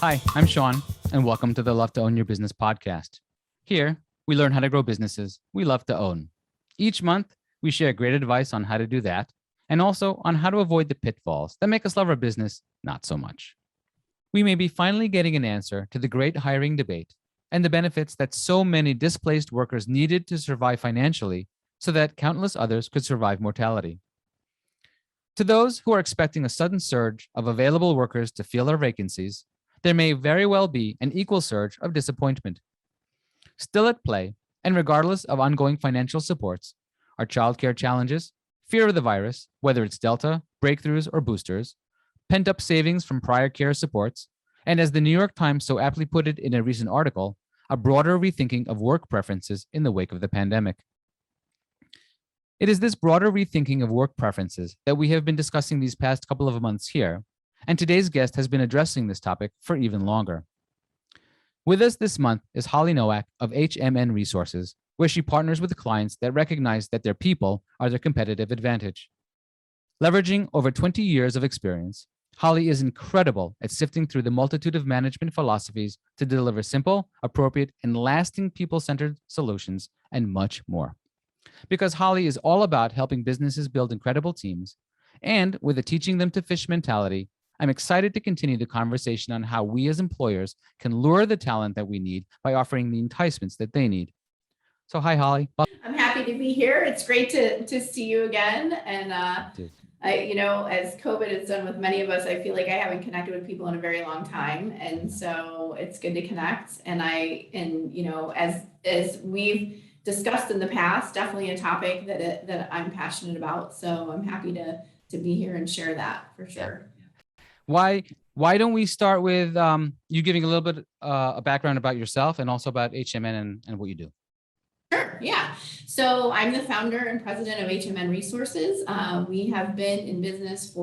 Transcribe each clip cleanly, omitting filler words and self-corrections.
Hi, I'm Sean, and welcome to the Love to Own Your Business podcast. Here, we learn how to grow businesses we love to own. Each month, we share great advice on how to do that, and also on how to avoid the pitfalls that make us love our business not so much. We may be finally getting an answer to the great hiring debate and the benefits that so many displaced workers needed to survive financially so that countless others could survive mortality. To those who are expecting a sudden surge of available workers to fill their vacancies, there may very well be an equal surge of disappointment. Still at play, and regardless of ongoing financial supports, are childcare challenges, fear of the virus, whether it's Delta, breakthroughs, or boosters, pent-up savings from prior care supports, and as the New York Times so aptly put it in a recent article, a broader rethinking of work preferences in the wake of the pandemic. It is this broader rethinking of work preferences that we have been discussing these past couple of months here, and today's guest has been addressing this topic for even longer. With us this month is Holly Nowak of HMN Resources, where she partners with clients that recognize that their people are their competitive advantage. Leveraging over 20 years of experience, Holly is incredible at sifting through the multitude of management philosophies to deliver simple, appropriate, and lasting people-centered solutions and much more. Because Holly is all about helping businesses build incredible teams, and with a teaching them to fish mentality, I'm excited to continue the conversation on how we as employers can lure the talent that we need by offering the enticements that they need. So hi, Holly. I'm happy to be here. It's great to see you again. And as COVID has done with many of us, I feel like I haven't connected with people in a very long time. And so it's good to connect. And as we've discussed in the past, definitely a topic that I'm passionate about. So I'm happy to be here and share that for sure. Why don't we start with you giving a little bit a background about yourself and also about HMN and what you do? Sure. Yeah. So I'm the founder and president of HMN Resources. We have been in business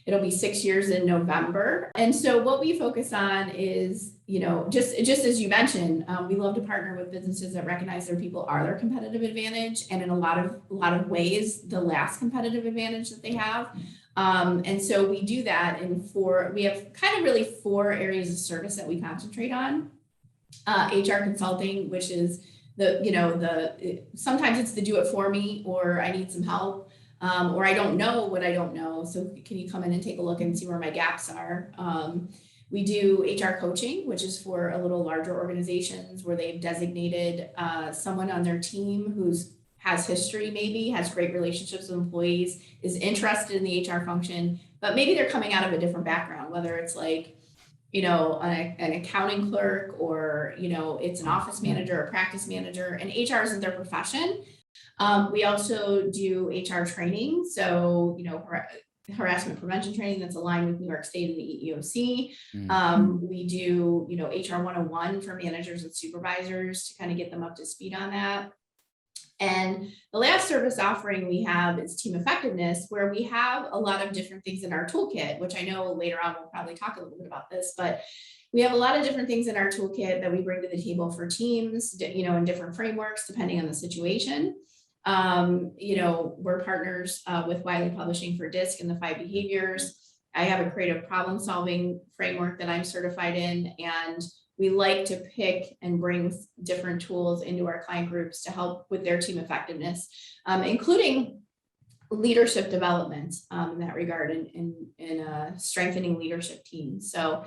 it'll be 6 years in November. And so what we focus on is, just as you mentioned, we love to partner with businesses that recognize their people are their competitive advantage. And in a lot of ways, the last competitive advantage that they have. And so we do that we have kind of really 4 areas of service that we concentrate on. HR consulting, which is sometimes it's the do it for me, or I need some help, or I don't know what I don't know. So can you come in and take a look and see where my gaps are? We do HR coaching, which is for a little larger organizations where they've designated someone on their team has history, maybe has great relationships with employees, is interested in the HR function, but maybe they're coming out of a different background, whether it's like, an accounting clerk, or, it's an office manager or practice manager, and HR isn't their profession. We also do HR training. So, harassment prevention training that's aligned with New York State and the EEOC. We do, HR 101 for managers and supervisors to kind of get them up to speed on that. And the last service offering we have is team effectiveness, where we have a lot of different things in our toolkit, which I know later on we'll probably talk a little bit about this, but we have a lot of different things in our toolkit that we bring to the table for teams, in different frameworks, depending on the situation. We're partners with Wiley Publishing for DISC and the 5 behaviors. I have a creative problem solving framework that I'm certified in, and we like to pick and bring different tools into our client groups to help with their team effectiveness, including leadership development in that regard, and strengthening leadership teams. So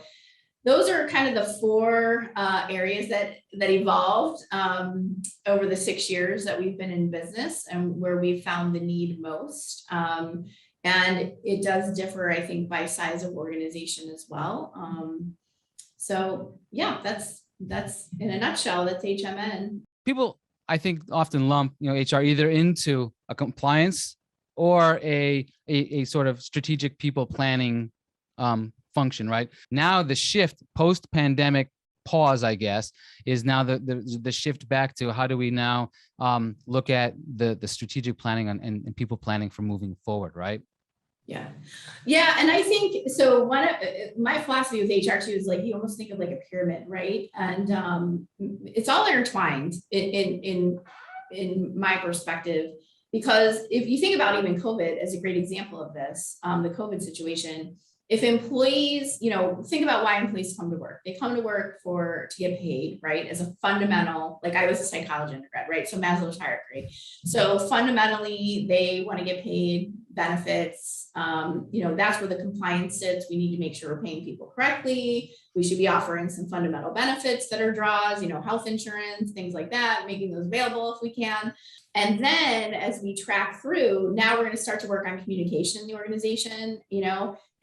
those are kind of the 4 areas that evolved over the 6 years that we've been in business, and where we've found the need most. And it does differ, I think, by size of organization as well. So yeah, that's in a nutshell, that's HMN. People, I think, often lump HR either into a compliance or a sort of strategic people planning function, right? Now the shift post-pandemic pause, I guess, is now the shift back to how do we now look at the strategic planning and people planning for moving forward, right? Yeah. And I think, so one of my philosophy with HR too is like, you almost think of like a pyramid, right? And it's all intertwined in my perspective, because if you think about even COVID as a great example of this, the COVID situation, if employees, think about why employees come to work. They come to work to get paid, right? As a fundamental, like I was a psychology undergrad, right? So Maslow's hierarchy. So fundamentally, they want to get paid, benefits. That's where the compliance sits. We need to make sure we're paying people correctly. We should be offering some fundamental benefits that are draws, health insurance, things like that, making those available if we can. And then as we track through, now we're going to start to work on communication in the organization,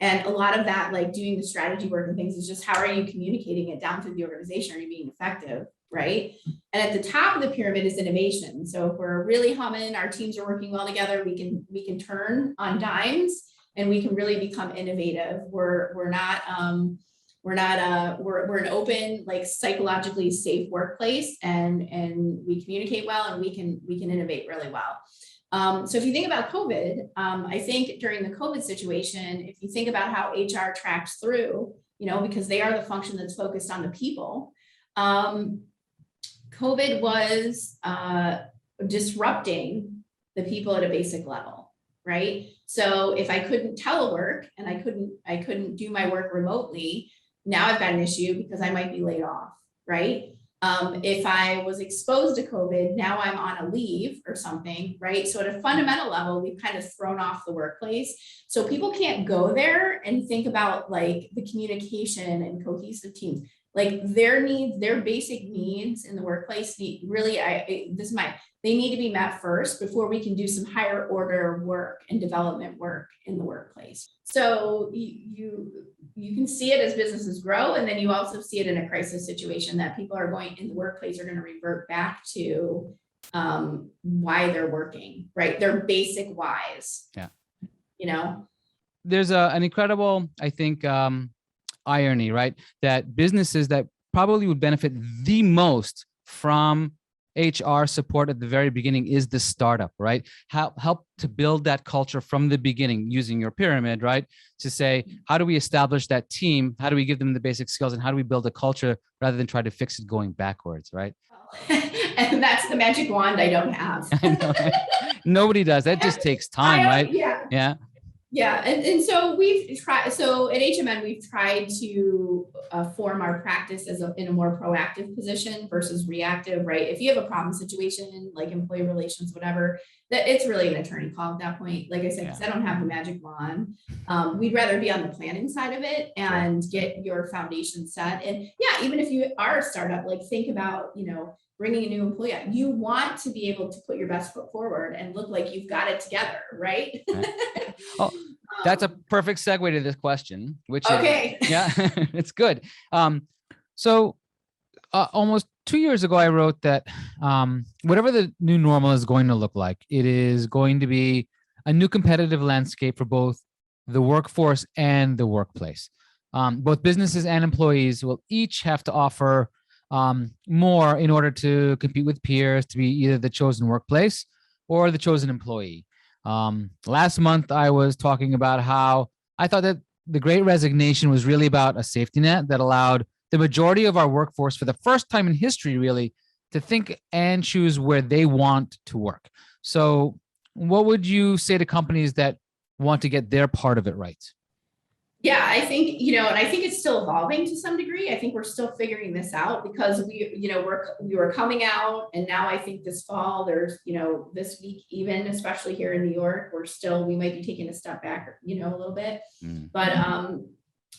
and a lot of that, like doing the strategy work and things, is just how are you communicating it down through the organization? Are you being effective, right? And at the top of the pyramid is innovation. So if we're really humming, our teams are working well together, we can turn on dimes and we can really become innovative. We're an open, like psychologically safe workplace, and we communicate well, and we can innovate really well. So if you think about COVID, I think during the COVID situation, if you think about how HR tracks through, because they are the function that's focused on the people, COVID was disrupting the people at a basic level, right? So if I couldn't telework and I couldn't do my work remotely, now I've got an issue because I might be laid off, right? If I was exposed to COVID, now I'm on a leave or something, right? So at a fundamental level, we've kind of thrown off the workplace. So people can't go there and think about like the communication and cohesive teams, like their needs, their basic needs in the workplace they need to be met first before we can do some higher order work and development work in the workplace. So you can see it as businesses grow, and then you also see it in a crisis situation that people are going in the workplace are going to revert back to why they're working, right? Their basic whys. Yeah. There's an incredible, I think, irony, right? That businesses that probably would benefit the most from HR support at the very beginning is the startup, right? Help to build that culture from the beginning using your pyramid, right? To say, how do we establish that team? How do we give them the basic skills? And how do we build a culture rather than try to fix it going backwards, right? And that's the magic wand I don't have. I know, right? Nobody does. That just takes time, right? Yeah. Yeah. Yeah, and so we've tried. So at HMN, we've tried to form our practice in a more proactive position versus reactive. Right? If you have a problem situation like employee relations, whatever, that it's really an attorney call at that point. Like I said, because I don't have the magic wand. We'd rather be on the planning side of it and get your foundation set. And yeah, even if you are a startup, like think about bringing a new employee out. You want to be able to put your best foot forward and look like you've got it together, right? Oh, that's a perfect segue to this question, which okay. Yeah, it's good. So almost 2 years ago, I wrote that whatever the new normal is going to look like, it is going to be a new competitive landscape for both the workforce and the workplace. Both businesses and employees will each have to offer more in order to compete with peers to be either the chosen workplace or the chosen employee. Last month, I was talking about how I thought that the Great Resignation was really about a safety net that allowed the majority of our workforce, for the first time in history, really, to think and choose where they want to work. So what would you say to companies that want to get their part of it right? Yeah, I think, and I think it's still evolving to some degree. I think we're still figuring this out because we were coming out, and now I think this fall there's, this week, even especially here in New York, we might be taking a step back, a little bit. But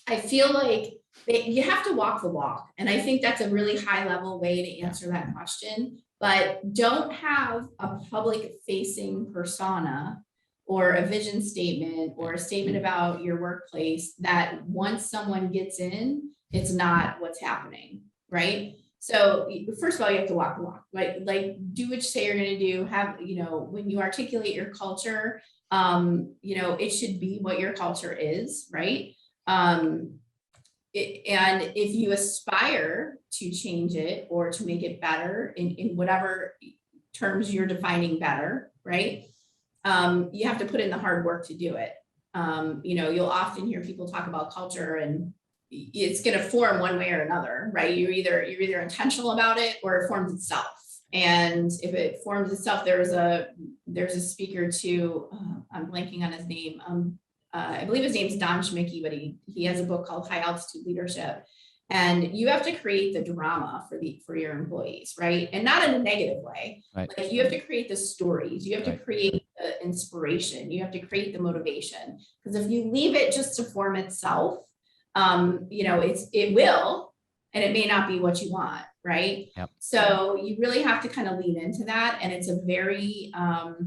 I feel like you have to walk the walk. And I think that's a really high level way to answer that question, but don't have a public facing persona or a vision statement or a statement about your workplace that once someone gets in, it's not what's happening, right? So first of all, you have to walk the walk, like do what you say you're going to do. Have, when you articulate your culture, it should be what your culture is, right? And if you aspire to change it or to make it better in whatever terms you're defining better, right? You have to put in the hard work to do it. You'll often hear people talk about culture and it's going to form one way or another, right? You're either intentional about it or it forms itself. And if it forms itself, there's a speaker too, I'm blanking on his name, I believe his name's Don Schmicky, but he has a book called High Altitude Leadership. And you have to create the drama for your employees, right? And not in a negative way. Right. Like you have to create the stories, you have to Right. create the inspiration, you have to create the motivation. Because if you leave it just to form itself, it will, and it may not be what you want, right? Yep. So you really have to kind of lean into that. And it's a very,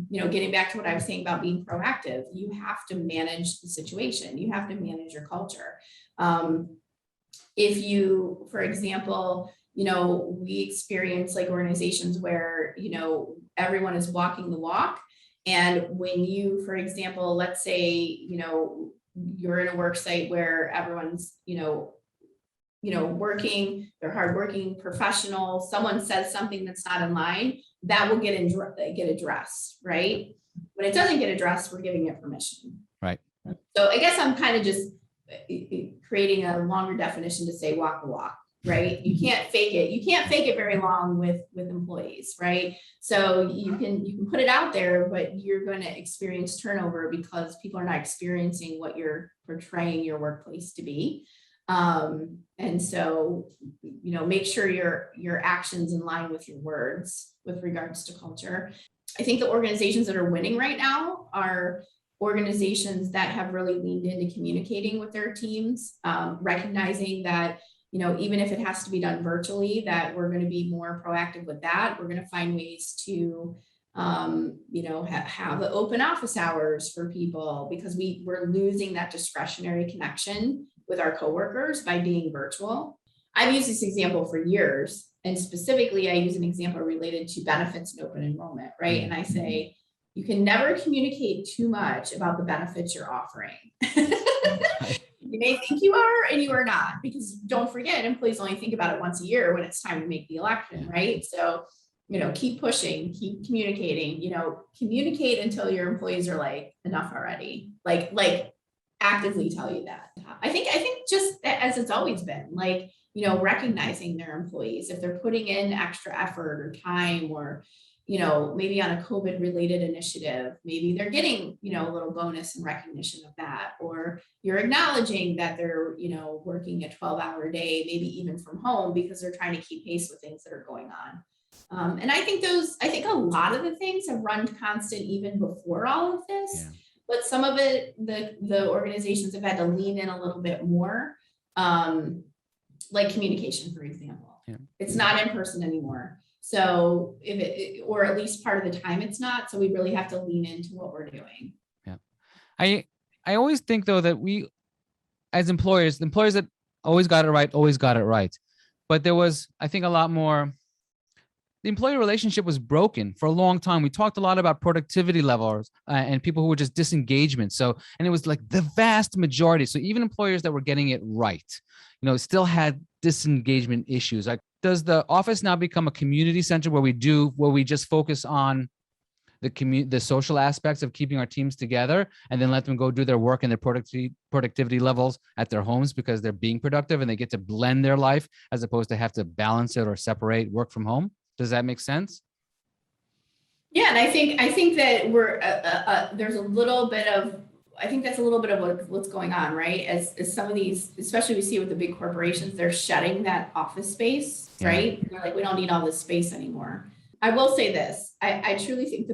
getting back to what I was saying about being proactive, you have to manage the situation. You have to manage your culture. If you, for example, we experience like organizations where, everyone is walking the walk. And when you, for example, let's say, you're in a work site where everyone's, working, they're hardworking, professional, someone says something that's not in line, that will get addressed, right? When it doesn't get addressed, we're giving it permission. Right. So I guess I'm kind of just creating a longer definition to say walk the walk, right? You can't fake it. You can't fake it very long with employees, right? So you can put it out there, but you're going to experience turnover because people are not experiencing what you're portraying your workplace to be. And so, make sure your actions in line with your words with regards to culture. I think the organizations that are winning right now are organizations that have really leaned into communicating with their teams, recognizing that, even if it has to be done virtually, that we're going to be more proactive with that. We're going to find ways to, have the open office hours for people because we're losing that discretionary connection with our coworkers by being virtual. I've used this example for years, and specifically I use an example related to benefits and open enrollment, right? And I say, you can never communicate too much about the benefits you're offering. You may think you are and you are not, because don't forget, employees only think about it once a year when it's time to make the election, right? So, keep pushing, keep communicating, communicate until your employees are like, enough already, like actively tell you that. I think just as it's always been, like, recognizing their employees, if they're putting in extra effort or time, or, maybe on a COVID related initiative, maybe they're getting, a little bonus and recognition of that, or you're acknowledging that they're, working a 12-hour day, maybe even from home because they're trying to keep pace with things that are going on. And I think a lot of the things have run constant even before all of this. Yeah. But some of it, the organizations have had to lean in a little bit more, like communication, for example. Yeah. It's not in person anymore. So or at least part of the time it's not. So we really have to lean into what we're doing. Yeah. I always think though that we, as employers that always got it right. But there was, I think, a lot more. The employee relationship was broken for a long time. We talked a lot about productivity levels and people who were just disengagement. And it was like the vast majority. So even employers that were getting it right, still had disengagement issues. Like, does the office now become a community center where we just focus on the social aspects of keeping our teams together and then let them go do their work and their productivity levels at their homes because they're being productive and they get to blend their life as opposed to have to balance it or separate work from home? Does that make sense? Yeah, and I think that we're there's a little bit of, I think that's a little bit of what's going on, right? As some of these, especially we see with the big corporations, they're shedding that office space, right? They're like, we don't need all this space anymore. I will say this: I truly think the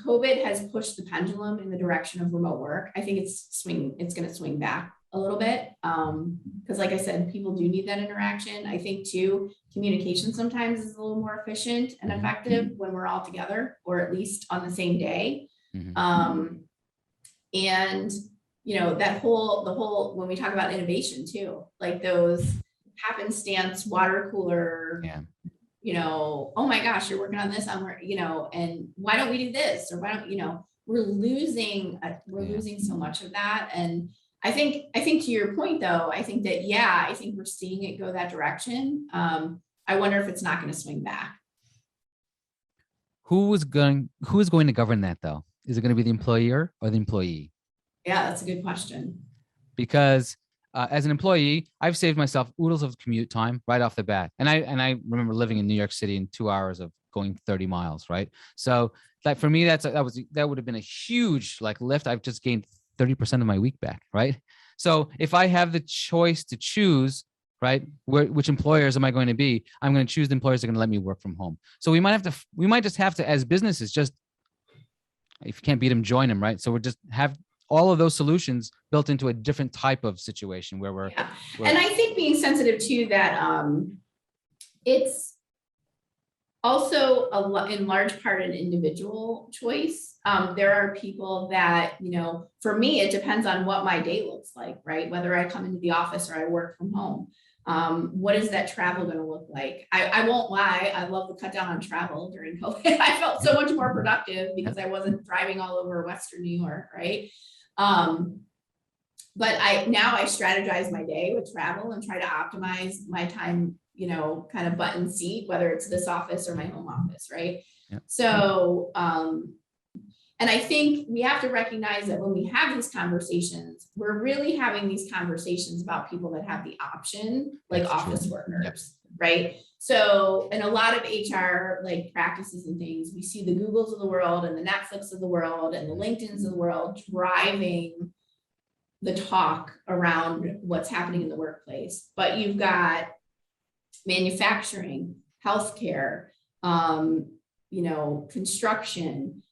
COVID has pushed the pendulum in the direction of remote work. I think it's going to swing back a little bit because, like I said, people do need that interaction. I think too, communication sometimes is a little more efficient and effective when we're all together, or at least on the same day. Mm-hmm. And the whole when we talk about innovation too, like those happenstance water cooler. Yeah. Oh my gosh, you're working on this, and why don't we do this? Or why don't, we're losing so much of that. And I think to your point though, I think that, I think we're seeing it go that direction. I wonder if it's not going to swing back. Who is going to govern that though? Is it going to be the employer or the employee? Yeah, that's a good question. Because as an employee, I've saved myself oodles of commute time right off the bat. And I remember living in New York City in 2 hours of going 30 miles, right? So like for me, that would have been a huge lift. I've just gained 30% of my week back, right? So if I have the choice to choose, right, which employers am I going to be? I'm going to choose the employers that are going to let me work from home. So we might just have to, as businesses, just, if you can't beat them, join them, right? So we're just have all of those solutions built into a different type of situation where we're. Yeah. And I think being sensitive to that, it's also in large part an individual choice. There are people that, for me, it depends on what my day looks like, right? Whether I come into the office or I work from home. What is that travel going to look like? I won't lie. I love to cut down on travel during COVID. I felt so much more productive because I wasn't driving all over Western New York, right? But now I strategize my day with travel and try to optimize my time, kind of button seat, whether it's this office or my home office, right? Yep. So, and I think we have to recognize that when we have these conversations, we're really having these conversations about people that have the option, like That's office true. workers, Yep. right? So in a lot of HR like practices and things, we see the Googles of the world and the Netflix of the world and the LinkedIns of the world driving the talk around what's happening in the workplace. But you've got manufacturing, healthcare, construction,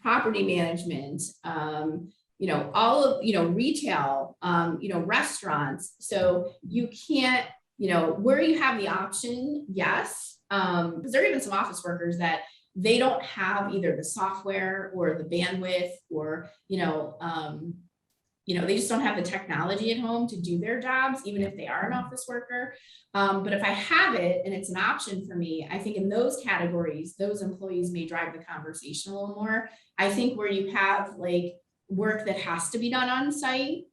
property management, all of, retail, restaurants. So you can't, where you have the option, yes. Because there are even some office workers that they don't have either the software or the bandwidth or, they just don't have the technology at home to do their jobs, even if they are an office worker. But if I have it and it's an option for me, I think in those categories, those employees may drive the conversation a little more. I think where you have like work that has to be done on site,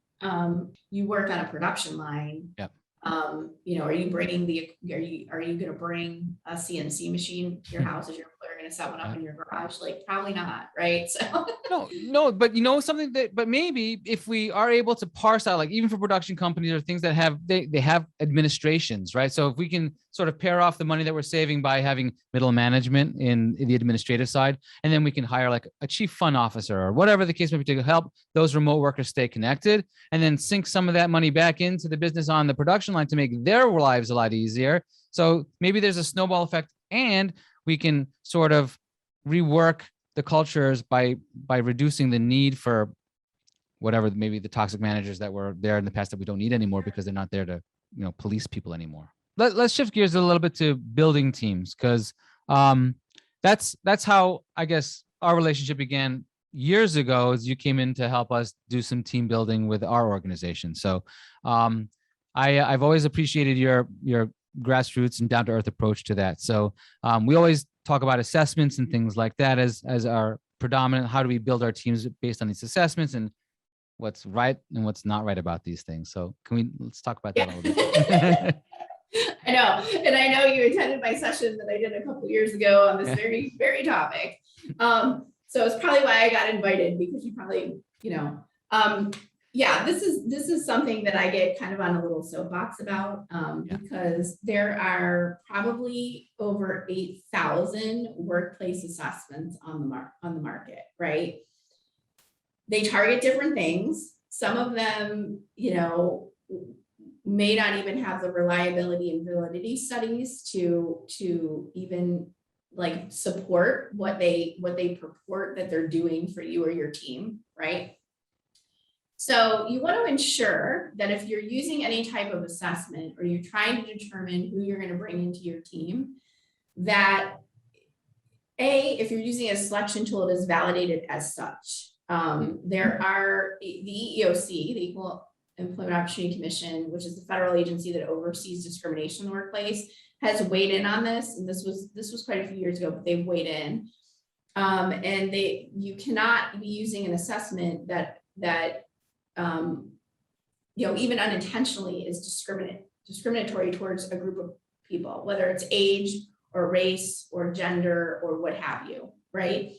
you work on a production line. Yep. Are you going to bring a CNC machine to your house? Is your employer going to set one up in your garage? Like, probably not, right? So no, but something but maybe if we are able to parse out, like even for production companies or things that have, they have administrations, right? So if we can sort of pair off the money that we're saving by having middle management in the administrative side, and then we can hire like a chief fund officer or whatever the case may be to help those remote workers stay connected, and then sink some of that money back into the business on the production line to make their lives a lot easier. So maybe there's a snowball effect, and we can sort of rework the cultures by reducing the need for whatever, maybe the toxic managers that were there in the past that we don't need anymore because they're not there to, police people anymore. Let's shift gears a little bit to building teams, because that's how I guess our relationship began years ago, as you came in to help us do some team building with our organization. So I've always appreciated your grassroots and down to earth approach to that. So we always talk about assessments and things like that as our predominant. How do we build our teams based on these assessments and what's right and what's not right about these things? So let's talk about that a little bit. I know. And I know you attended my session that I did a couple years ago on this very, very topic. So it's probably why I got invited, because you probably, this is something that I get kind of on a little soapbox about, because there are probably over 8,000 workplace assessments on the market, right? They target different things. Some of them, may not even have the reliability and validity studies to even like support what they purport that they're doing for you or your team, right? So you want to ensure that if you're using any type of assessment or you're trying to determine who you're going to bring into your team, that if you're using a selection tool, it is validated as such. There are the EEOC, the Equal Employment Opportunity Commission, which is the federal agency that oversees discrimination in the workplace, has weighed in on this. And this was quite a few years ago, but they've weighed in. And you cannot be using an assessment that even unintentionally is discriminatory towards a group of people, whether it's age or race or gender or what have you, right?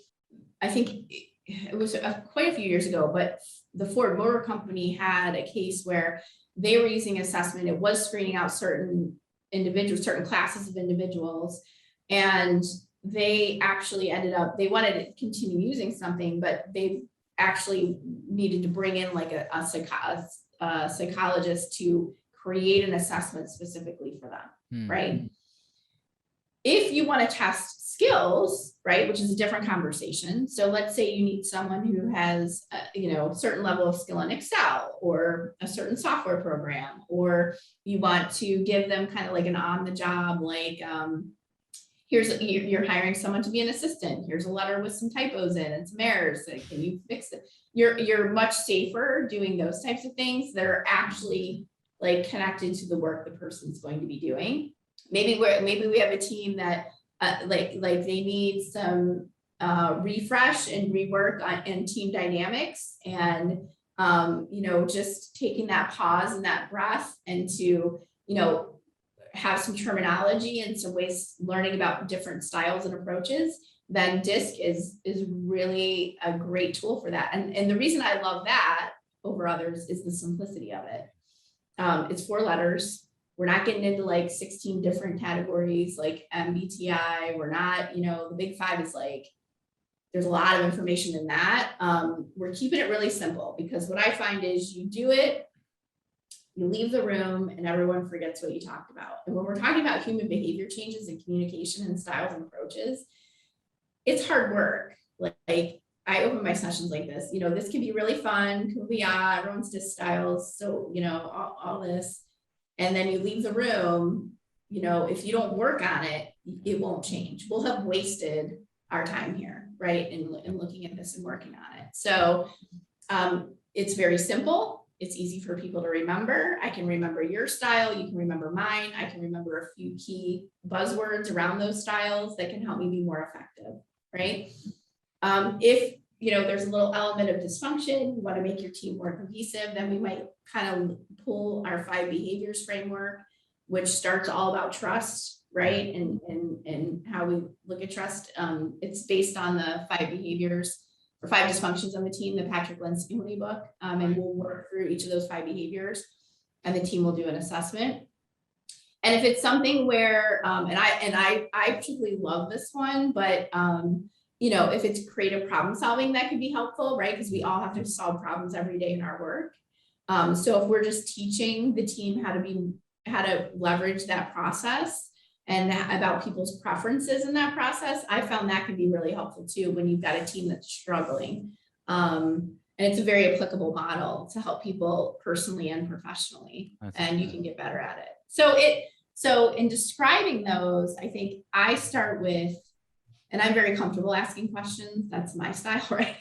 I think it was quite a few years ago, but the Ford Motor Company had a case where they were using assessment. It was screening out certain individuals, certain classes of individuals, and they actually ended up, they wanted to continue using something, but they actually needed to bring in like a psychologist to create an assessment specifically for them, right? If you want to test skills, right, which is a different conversation. So let's say you need someone who has, a certain level of skill in Excel or a certain software program, or you want to give them kind of like an on the job, like, you're hiring someone to be an assistant. Here's a letter with some typos in and some errors. Like, can you fix it? You're much safer doing those types of things that are actually like connected to the work the person's going to be doing. Maybe we have a team that like they need some refresh and rework in team dynamics, and just taking that pause and that breath and to have some terminology and some ways learning about different styles and approaches, then DISC is really a great tool for that. And the reason I love that over others is the simplicity of it. It's 4 letters. We're not getting into like 16 different categories like MBTI. We're not, the big 5 is like, there's a lot of information in that. We're keeping it really simple, because what I find is you do it, you leave the room, and everyone forgets what you talked about. And when we're talking about human behavior changes and communication and styles and approaches, it's hard work. Like I open my sessions like this, this can be really fun, kumbaya, everyone's DISC styles. So, all this. And then you leave the room, if you don't work on it, it won't change. We'll have wasted our time here, right? In looking at this and working on it. So it's very simple. It's easy for people to remember. I can remember your style. You can remember mine. I can remember a few key buzzwords around those styles that can help me be more effective, right? If there's a little element of dysfunction, you want to make your team more cohesive, then we might kind of pull our 5 behaviors framework, which starts all about trust, right? And how we look at trust. It's based on the 5 behaviors or 5 dysfunctions on the team, the Patrick Lencioni book. And we'll work through each of those 5 behaviors, and the team will do an assessment. And if it's something where, and I particularly love this one, but if it's creative problem solving, that could be helpful, right? Because we all have to solve problems every day in our work. So if we're just teaching the team how to leverage that process and about people's preferences in that process, I found that can be really helpful too when you've got a team that's struggling. And it's a very applicable model to help people personally and professionally, and you can get better at it. So in describing those, I think I start with, and I'm very comfortable asking questions. That's my style, right?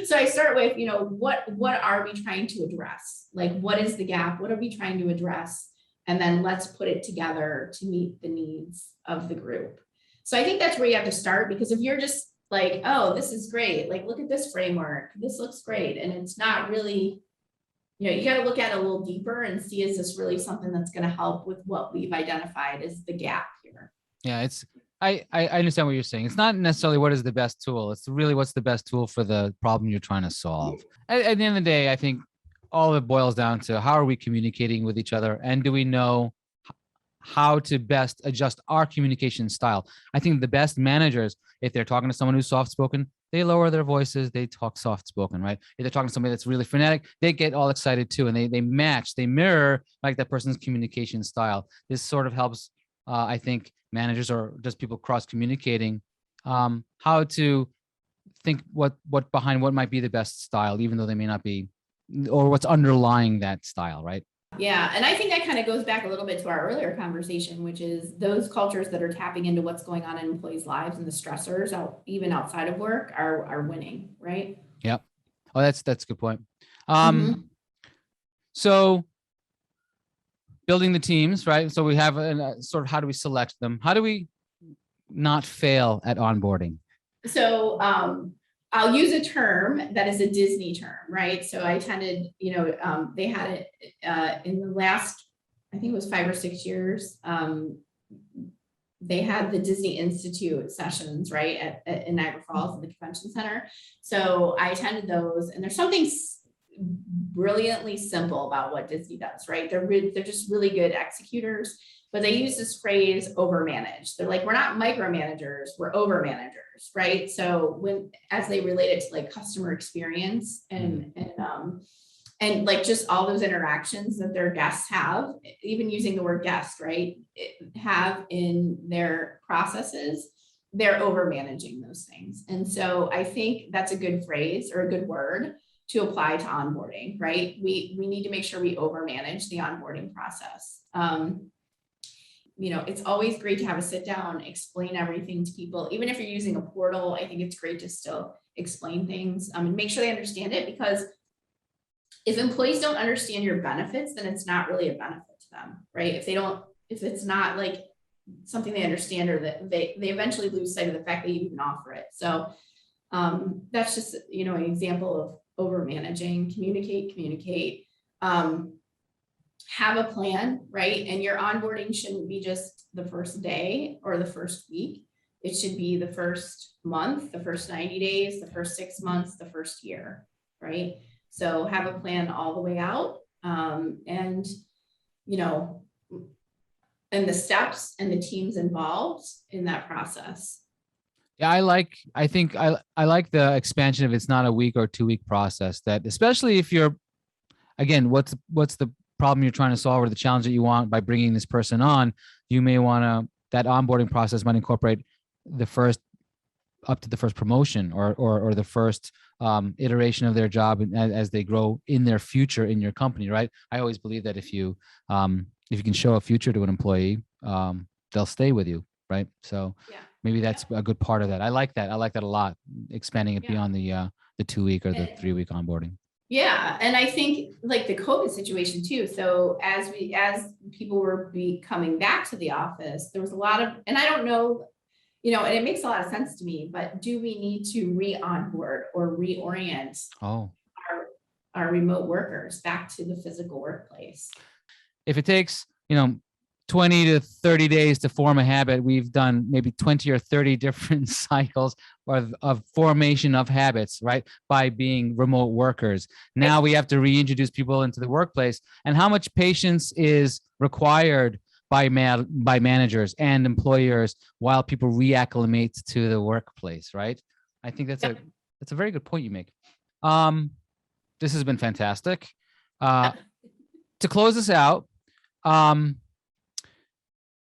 So I start with, what are we trying to address? Like, what is the gap? What are we trying to address? And then let's put it together to meet the needs of the group. So I think that's where you have to start, because if you're just like, oh, this is great, like, look at this framework, this looks great, and it's not really, you got to look at it a little deeper and see, is this really something that's going to help with what we've identified as the gap here? Yeah, I understand what you're saying. It's not necessarily what is the best tool. It's really what's the best tool for the problem you're trying to solve. At the end of the day, I think all of it boils down to, how are we communicating with each other? And do we know how to best adjust our communication style? I think the best managers, if they're talking to someone who's soft-spoken, they lower their voices, they talk soft-spoken, right? If they're talking to somebody that's really frenetic, they get all excited too. And they mirror like that person's communication style. This sort of helps, I think, managers or just people cross-communicating, how to think what behind what might be the best style, even though they may not be, or what's underlying that style, right? Yeah. And I think that kind of goes back a little bit to our earlier conversation, which is those cultures that are tapping into what's going on in employees' lives and the stressors even outside of work are winning, right? Yep. Oh, that's a good point. So building the teams, right? So we have a sort of, how do we select them? How do we not fail at onboarding? So I'll use a term that is a Disney term, right? So I attended, they had it in the last, I think it was 5 or 6 years. They had the Disney Institute sessions, right, in Niagara Falls at the Convention Center. So I attended those, and there's something brilliantly simple about what Disney does, right? They're just really good executors, but they use this phrase overmanage. They're like, we're not micromanagers, we're overmanagers, right? So as they relate it to like customer experience and like just all those interactions that their guests have, even using the word guest, right, have in their processes, they're over managing those things. And so I think that's a good phrase or a good word to apply to onboarding, right? We need to make sure we over manage the onboarding process. It's always great to have a sit down, explain everything to people. Even if you're using a portal, I think it's great to still explain things and make sure they understand it, because if employees don't understand your benefits, then it's not really a benefit to them, right? If it's not like something they understand, or that they eventually lose sight of the fact that you even offer it. So that's just, an example of over managing. Communicate, have a plan, right? And your onboarding shouldn't be just the first day or the first week. It should be the first month, the first 90 days, the first 6 months, the first year, right? So have a plan all the way out. And the steps and the teams involved in that process. Yeah, I like the expansion of it's not a week or 2 week process, that especially if you're, again, what's the problem you're trying to solve or the challenge that you want by bringing this person on, you may want to, that onboarding process might incorporate up to the first promotion or the first iteration of their job as they grow in their future in your company, right? I always believe that if you can show a future to an employee, they'll stay with you, right? So maybe that's a good part of that. I like that a lot, expanding it beyond the 2 week or the 3 week onboarding. Yeah. And I think like the COVID situation too. So as people were coming back to the office, there was a lot of, and I don't know, and it makes a lot of sense to me, but do we need to re-onboard or reorient our remote workers back to the physical workplace? If it takes, 20 to 30 days to form a habit, we've done maybe 20 or 30 different cycles of formation of habits, right? By being remote workers. Now we have to reintroduce people into the workplace, and how much patience is required by managers and employers while people reacclimate to the workplace, right? I think that's a very good point you make. This has been fantastic. To close this out,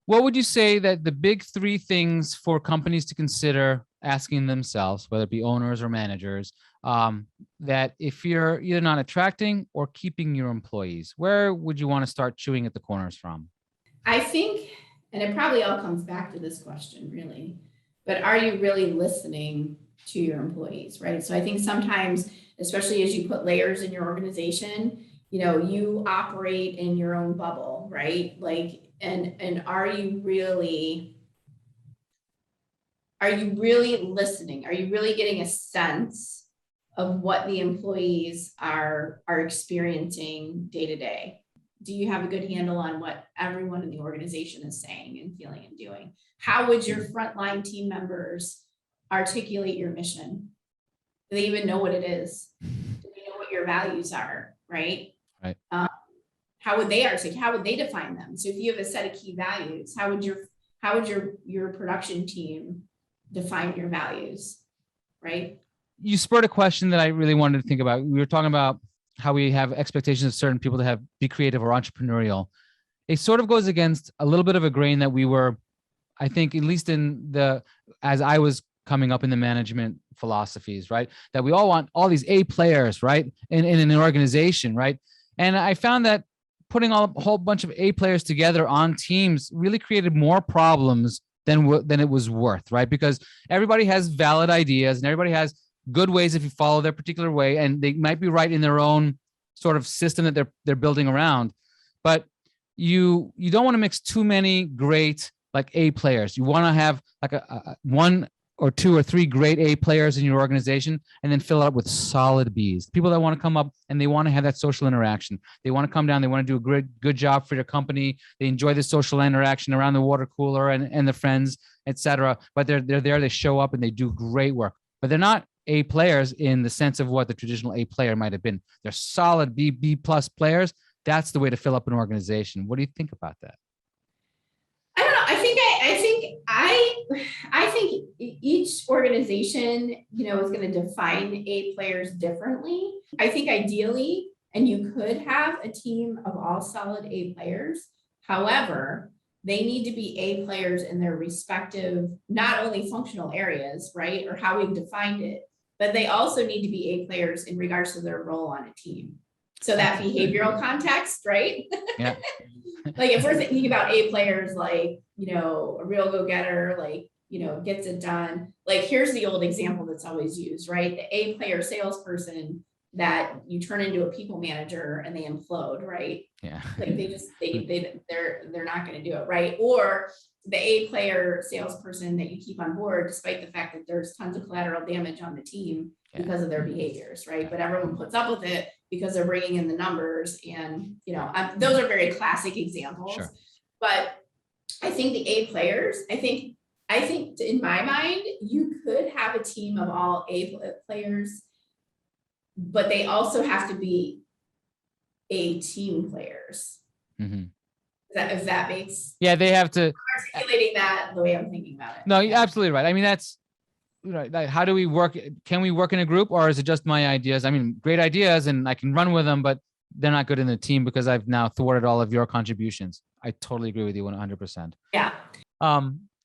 what would you say that the big 3 things for companies to consider asking themselves, whether it be owners or managers, that if you're either not attracting or keeping your employees, where would you want to start chewing at the corners from? I think, and it probably all comes back to this question really, but are you really listening to your employees, right? So I think sometimes, especially as you put layers in your organization, you operate in your own bubble, right? Like, and are you really listening? Are you really getting a sense of what the employees are experiencing day to day? Do you have a good handle on what everyone in the organization is saying and feeling and doing? How would your frontline team members articulate your mission? Do they even know what it is? Do they know what your values are, right? Right. How would they define them? So if you have a set of key values, how would your production team define your values, right? You spurred a question that I really wanted to think about. We were talking about how we have expectations of certain people to be creative or entrepreneurial. It sort of goes against a little bit of a grain that we were, I think, at least as I was coming up in the management philosophies, right? That we all want all these A players, right? In an organization, right? And I found that putting a whole bunch of A players together on teams really created more problems than it was worth, right? Because everybody has valid ideas and everybody has good ways if you follow their particular way, and they might be right in their own sort of system that they're building around. But you don't want to mix too many great like A players. You want to have like a 1 or 2 or 3 great A players in your organization, and then fill it up with solid Bs, people that want to come up and they want to have that social interaction. They want to come down. They want to do a good job for your company. They enjoy the social interaction around the water cooler and the friends, etc. But they're there. They show up and they do great work. But they're not A players in the sense of what the traditional A player might have been. They're solid B plus players. That's the way to fill up an organization. What do you think about that? I don't know. I think I think each organization, is going to define A players differently. I think ideally, and you could have a team of all solid A players. However, they need to be A players in their respective, not only functional areas, right? Or how we've defined it, but they also need to be A players in regards to their role on a team. So that behavioral context, right? Yeah. Like if we're thinking about A players, like, a real go-getter, like, gets it done. Like, here's the old example that's always used, right? The A player salesperson that you turn into a people manager and they implode, right? Yeah. Like they're not going to do it, right? Or the A player salesperson that you keep on board, despite the fact that there's tons of collateral damage on the team because of their behaviors, right? But everyone puts up with it because they're bringing in the numbers, and those are very classic examples. Sure. But I think the A players, I think in my mind, you could have a team of all A players, but they also have to be A team players. Mm-hmm. If that makes they have to articulating that the way I'm thinking about it. No, you're absolutely right. I mean, that's right. Like, how do we work? Can we work in a group, or is it just my ideas? I mean, great ideas and I can run with them, but they're not good in the team because I've now thwarted all of your contributions. I totally agree with you 100%. Yeah.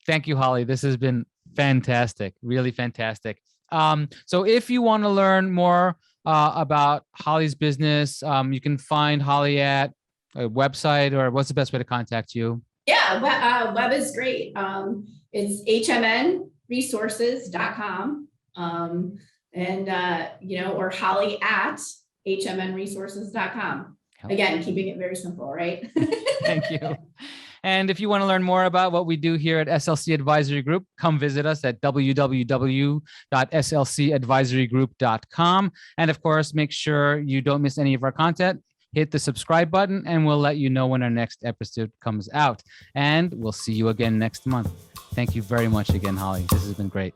Thank you, Holly. This has been fantastic, really fantastic. So if you want to learn more about Holly's business, you can find Holly at a website, or what's the best way to contact you? Yeah, web is great. It's HMNresources.com. Or Holly at HMNresources.com. Again, keeping it very simple, right? Thank you. And if you want to learn more about what we do here at SLC Advisory Group, come visit us at www.slcadvisorygroup.com. And of course, make sure you don't miss any of our content. Hit the subscribe button and we'll let you know when our next episode comes out. And we'll see you again next month. Thank you very much again, Holly. This has been great.